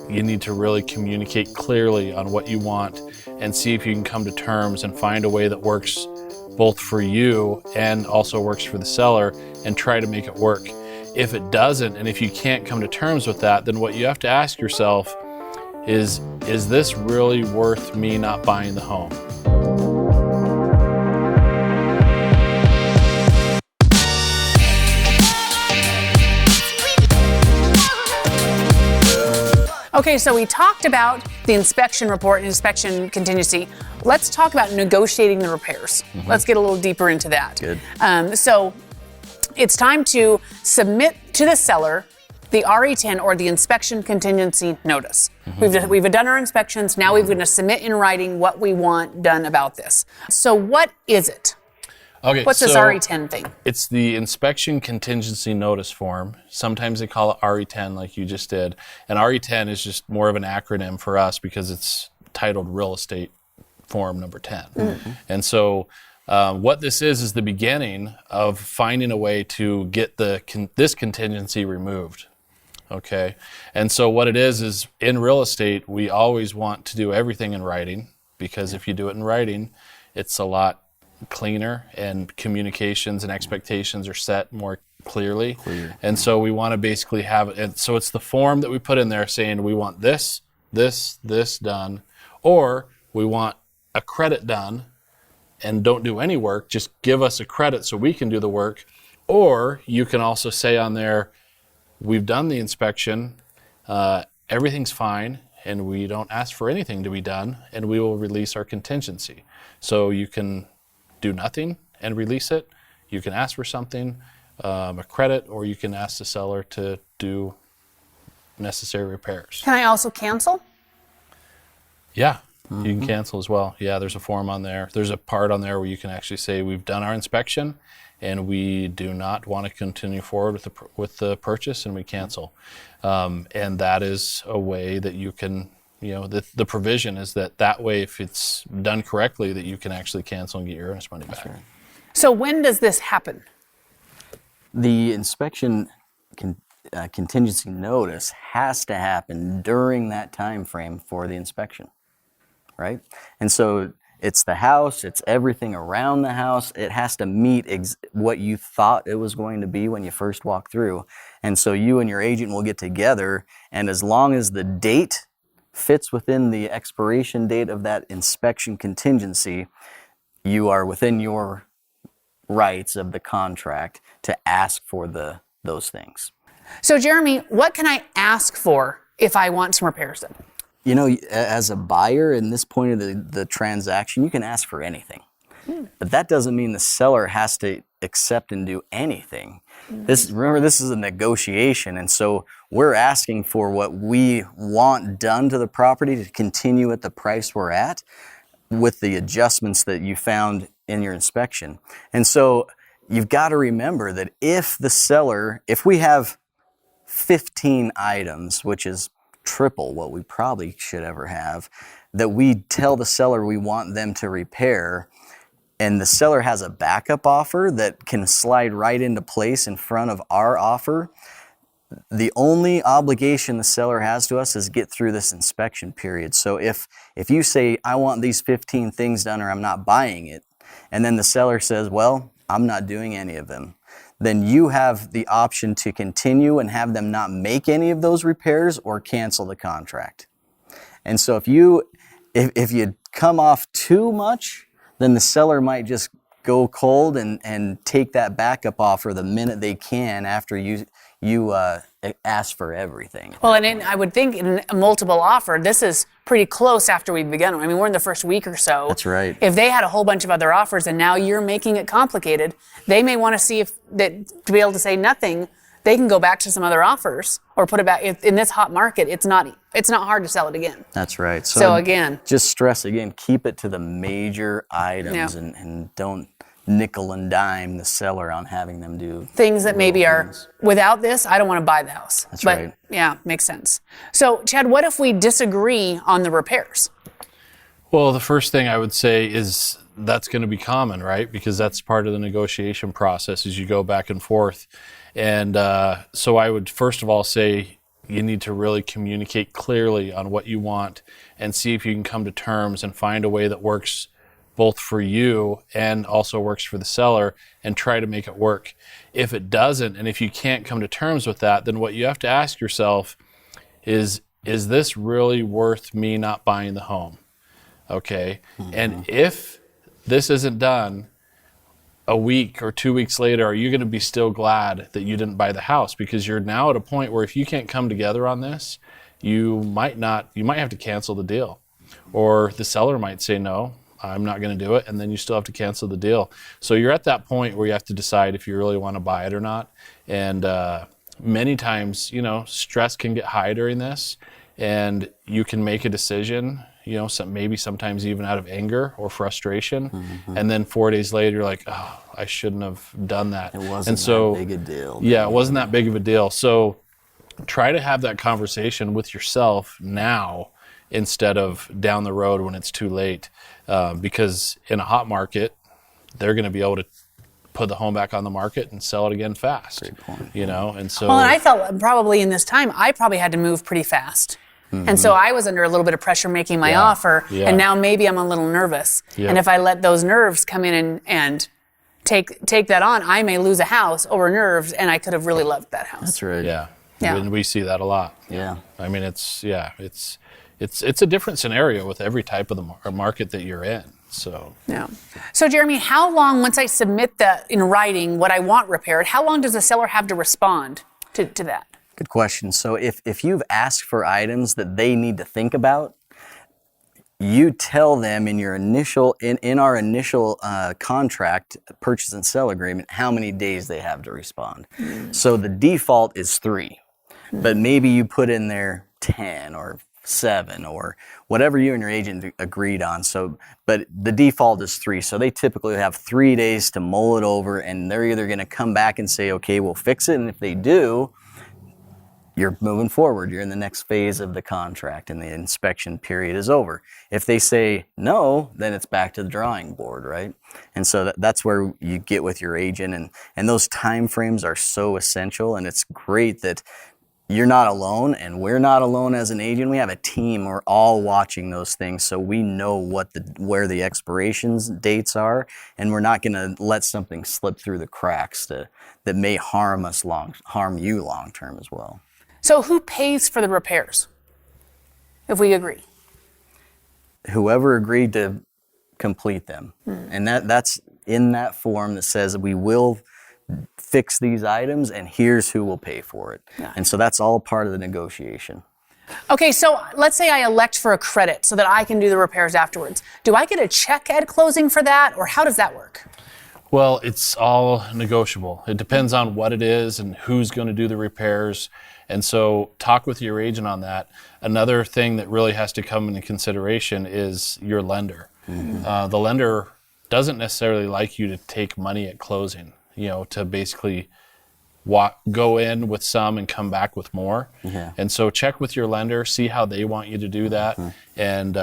you need to really communicate clearly on what you want and see if you can come to terms and find a way that works both for you and also works for the seller, and try to make it work. If it doesn't, and if you can't come to terms with that, then what you have to ask yourself is this really worth me not buying the home? Okay, so we talked about the inspection report and inspection contingency. Let's talk about negotiating the repairs. Let's get a little deeper into that. Good. So it's time to submit to the seller the RE10 or the inspection contingency notice. We've done our inspections. Now we're going to submit in writing what we want done about this. So what is it? Okay, What's this RE10 thing? It's the inspection contingency notice form. Sometimes they call it RE10 like you just did. And RE10 is just more of an acronym for us because it's titled Real Estate Form number 10. And so what this is the beginning of finding a way to get this contingency removed. Okay, and so what it is in real estate, we always want to do everything in writing, because if you do it in writing, it's a lot cleaner and communications and expectations are set more clearly. And so we want to basically have it. And so it's the form that we put in there saying we want this done, or we want a credit done and don't do any work, just give us a credit so we can do the work. Or you can also say on there, we've done the inspection, everything's fine, and we don't ask for anything to be done, and we will release our contingency. So you can do nothing and release it. You can ask for something, a credit, or you can ask the seller to do necessary repairs. Can I also cancel? Yeah, you can cancel as well. Yeah, there's a form on there. There's a part on there where you can actually say we've done our inspection and we do not want to continue forward with the purchase, and we cancel. And that is a way that you can, the provision is that way, if it's done correctly, that you can actually cancel and get your earnest money back. Right. So when does this happen? The inspection contingency notice has to happen during that time frame for the inspection, right? And so it's the house, it's everything around the house. It has to meet what you thought it was going to be when you first walked through. And so you and your agent will get together, and as long as the date fits within the expiration date of that inspection contingency, you are within your rights of the contract to ask for those things. So Jeremy, what can I ask for if I want some repairs done? As a buyer in this point of the transaction, you can ask for anything. But that doesn't mean the seller has to accept and do anything. Remember, this is a negotiation, and so we're asking for what we want done to the property to continue at the price we're at with the adjustments that you found in your inspection. And so you've got to remember that if we have 15 items, which is triple what we probably should ever have, that we tell the seller we want them to repair, and the seller has a backup offer that can slide right into place in front of our offer, the only obligation the seller has to us is get through this inspection period. So if you say, I want these 15 things done or I'm not buying it, and then the seller says, well, I'm not doing any of them, then you have the option to continue and have them not make any of those repairs or cancel the contract. And so if you come off too much, then the seller might just go cold and take that backup offer the minute they can after you ask for everything. Well, and I would think in a multiple offer, this is pretty close after we've begun. I mean, we're in the first week or so. That's right. If they had a whole bunch of other offers and now you're making it complicated, they may want to see to be able to say nothing, they can go back to some other offers or put it back. In this hot market, it's not hard to sell it again. That's right. So again, just stress again, keep it to the major items and don't nickel and dime the seller on having them do things that maybe are, without this, I don't want to buy the house. That's right. Yeah, makes sense. So Chad, what if we disagree on the repairs? Well, the first thing I would say is that's going to be common, right? Because that's part of the negotiation process as you go back and forth. And so I would first of all say, you need to really communicate clearly on what you want and see if you can come to terms and find a way that works both for you and also works for the seller, and try to make it work. If it doesn't, and if you can't come to terms with that, then what you have to ask yourself is this really worth me not buying the home? Okay. And if this isn't done a week or 2 weeks later, are you going to be still glad that you didn't buy the house? Because you're now at a point where if you can't come together on this, you might have to cancel the deal, or the seller might say, no, I'm not going to do it. And then you still have to cancel the deal. So you're at that point where you have to decide if you really want to buy it or not. And many times, stress can get high during this, and you can make a decision, maybe sometimes even out of anger or frustration. And then 4 days later, you're like, oh, I shouldn't have done that. It wasn't that big a deal. Yeah, it wasn't that big of a deal. So try to have that conversation with yourself now instead of down the road when it's too late. Because in a hot market, they're going to be able to put the home back on the market and sell it again fast. Great point. And so. Well, and I felt probably in this time, I probably had to move pretty fast. And so I was under a little bit of pressure making my offer, and now maybe I'm a little nervous. And if I let those nerves come in and take that on, I may lose a house over nerves, and I could have really loved that house. That's right. Yeah. Yeah. And we see that a lot. Yeah. I mean, it's a different scenario with every type of the market that you're in. So. Yeah. So Jeremy, how long, once I submit that in writing, what I want repaired, how long does the seller have to respond to that? Good question. So if you've asked for items that they need to think about, you tell them in our initial contract, purchase and sell agreement, how many days they have to respond. So the default is 3, but maybe you put in there 10 or 7 or whatever you and your agent agreed on. So, but the default is 3. So they typically have 3 days to mull it over, and they're either going to come back and say, okay, we'll fix it. And if they do, you're moving forward. You're in the next phase of the contract, and the inspection period is over. If they say no, then it's back to the drawing board, right? And so that's where you get with your agent, and those time frames are so essential. And it's great that you're not alone, and we're not alone as an agent. We have a team. We're all watching those things, so we know where the expirations dates are, and we're not going to let something slip through the cracks that may harm you long term as well. So who pays for the repairs, if we agree? Whoever agreed to complete them. And that's in that form that says we will fix these items, and here's who will pay for it. Yeah. And so that's all part of the negotiation. Okay, so let's say I elect for a credit so that I can do the repairs afterwards. Do I get a check at closing for that, or how does that work? Well, it's all negotiable. It depends on what it is and who's going to do the repairs. And so talk with your agent on that. Another thing that really has to come into consideration is your lender. The lender doesn't necessarily like you to take money at closing, to basically go in with some and come back with more. And so check with your lender, see how they want you to do that. And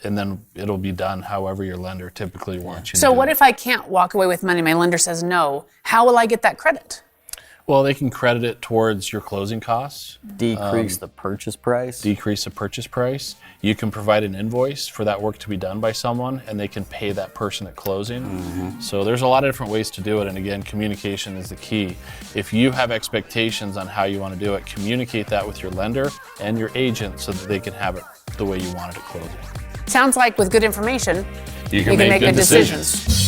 and then it'll be done however your lender typically wants you to do it. So what if I can't walk away with money? My lender says no. How will I get that credit? Well, they can credit it towards your closing costs. Decrease the purchase price. Decrease the purchase price. You can provide an invoice for that work to be done by someone, and they can pay that person at closing. So there's a lot of different ways to do it, and again, communication is the key. If you have expectations on how you want to do it, communicate that with your lender and your agent so that they can have it the way you want it at closing. Sounds like with good information, you can make good decisions.